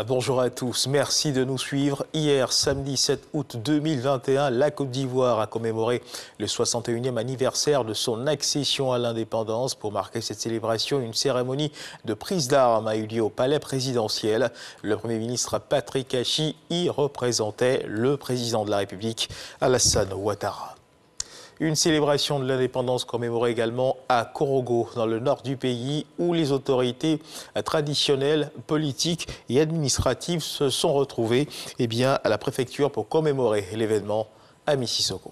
Bonjour à tous, merci de nous suivre. Hier, samedi 7 août 2021, la Côte d'Ivoire a commémoré le 61e anniversaire de son accession à l'indépendance. Pour marquer cette célébration, une cérémonie de prise d'armes a eu lieu au palais présidentiel. Le Premier ministre Patrick Achi y représentait le président de la République, Alassane Ouattara. Une célébration de l'indépendance commémorée également à Korogo, dans le nord du pays, où les autorités traditionnelles, politiques et administratives se sont retrouvées à la préfecture pour commémorer l'événement à Mississauga.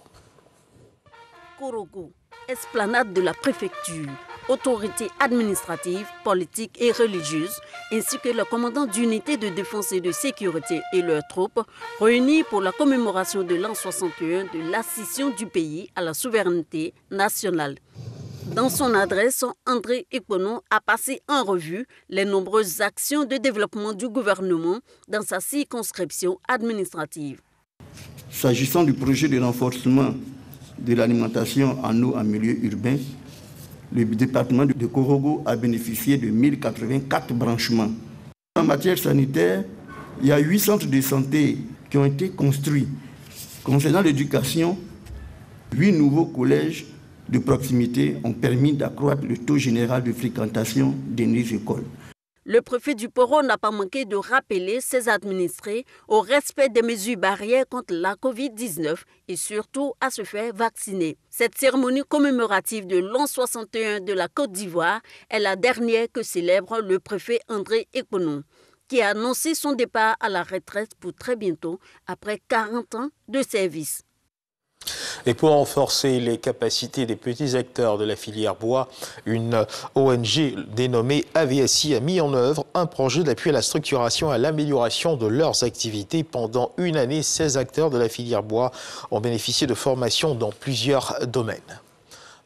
Korogo, esplanade de la préfecture, autorités administratives, politiques et religieuses, ainsi que le commandant d'unité de défense et de sécurité et leurs troupes, réunis pour la commémoration de l'an 61 de l'accession du pays à la souveraineté nationale. Dans son adresse, André Ekponon a passé en revue les nombreuses actions de développement du gouvernement dans sa circonscription administrative. S'agissant du projet de renforcement de l'alimentation en eau en milieu urbain, le département de Korogo a bénéficié de 1084 branchements. En matière sanitaire, il y a 8 centres de santé qui ont été construits. Concernant l'éducation, 8 nouveaux collèges de proximité ont permis d'accroître le taux général de fréquentation des écoles. Le préfet du Poro n'a pas manqué de rappeler ses administrés au respect des mesures barrières contre la Covid-19 et surtout à se faire vacciner. Cette cérémonie commémorative de l'an 61 de la Côte d'Ivoire est la dernière que célèbre le préfet André Ekponon, qui a annoncé son départ à la retraite pour très bientôt, après 40 ans de service. Et pour renforcer les capacités des petits acteurs de la filière bois, une ONG dénommée AVSI a mis en œuvre un projet d'appui à la structuration et à l'amélioration de leurs activités. Pendant une année, 16 acteurs de la filière bois ont bénéficié de formations dans plusieurs domaines.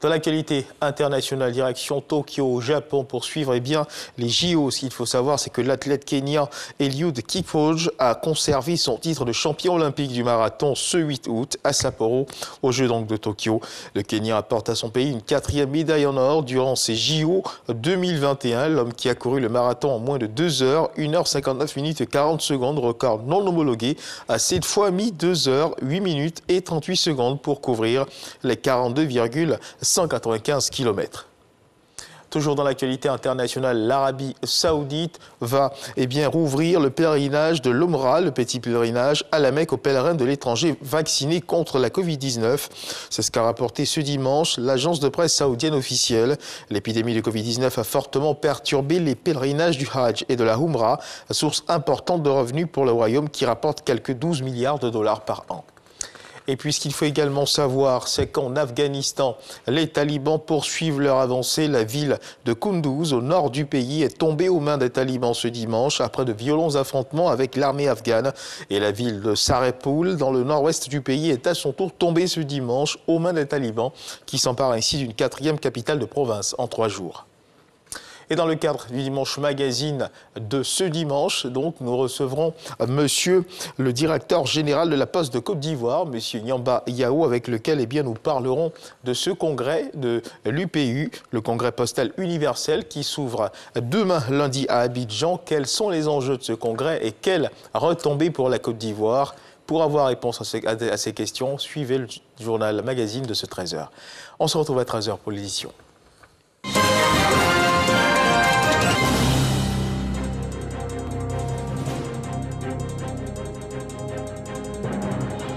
Dans l'actualité internationale, direction Tokyo, au Japon, pour suivre les JO. Ce qu'il faut savoir, c'est que l'athlète kenyan Eliud Kipchoge a conservé son titre de champion olympique du marathon ce 8 août à Sapporo, aux Jeux de Tokyo. Le Kenya apporte à son pays une 4e médaille en or durant ces JO 2021. L'homme qui a couru le marathon en moins de 2 heures, 1 h 59 minutes et 40 secondes, record non homologué, a cette fois mis 2 heures, 8 minutes et 38 secondes pour couvrir les 42,195 km. Toujours dans l'actualité internationale, l'Arabie Saoudite va rouvrir le pèlerinage de l'Omra, le petit pèlerinage à la Mecque aux pèlerins de l'étranger vaccinés contre la Covid-19. C'est ce qu'a rapporté ce dimanche l'agence de presse saoudienne officielle. L'épidémie de Covid-19 a fortement perturbé les pèlerinages du Hajj et de la Umrah, source importante de revenus pour le royaume qui rapporte quelques 12 milliards de dollars par an. Et puis ce qu'il faut également savoir, c'est qu'en Afghanistan, les talibans poursuivent leur avancée. La ville de Kunduz, au nord du pays, est tombée aux mains des talibans ce dimanche après de violents affrontements avec l'armée afghane. Et la ville de Sarepul, dans le nord-ouest du pays, est à son tour tombée ce dimanche aux mains des talibans qui s'emparent ainsi d'une 4e capitale de province en 3 jours. Et dans le cadre du Dimanche Magazine de ce dimanche, donc, nous recevrons monsieur le directeur général de la Poste de Côte d'Ivoire, monsieur Nyamba Yao, avec lequel nous parlerons de ce congrès de l'UPU, le congrès postal universel qui s'ouvre demain lundi à Abidjan. Quels sont les enjeux de ce congrès et quelles retombées pour la Côte d'Ivoire? Pour avoir réponse à ces questions, suivez le journal Magazine de ce 13h. On se retrouve à 13h pour l'édition.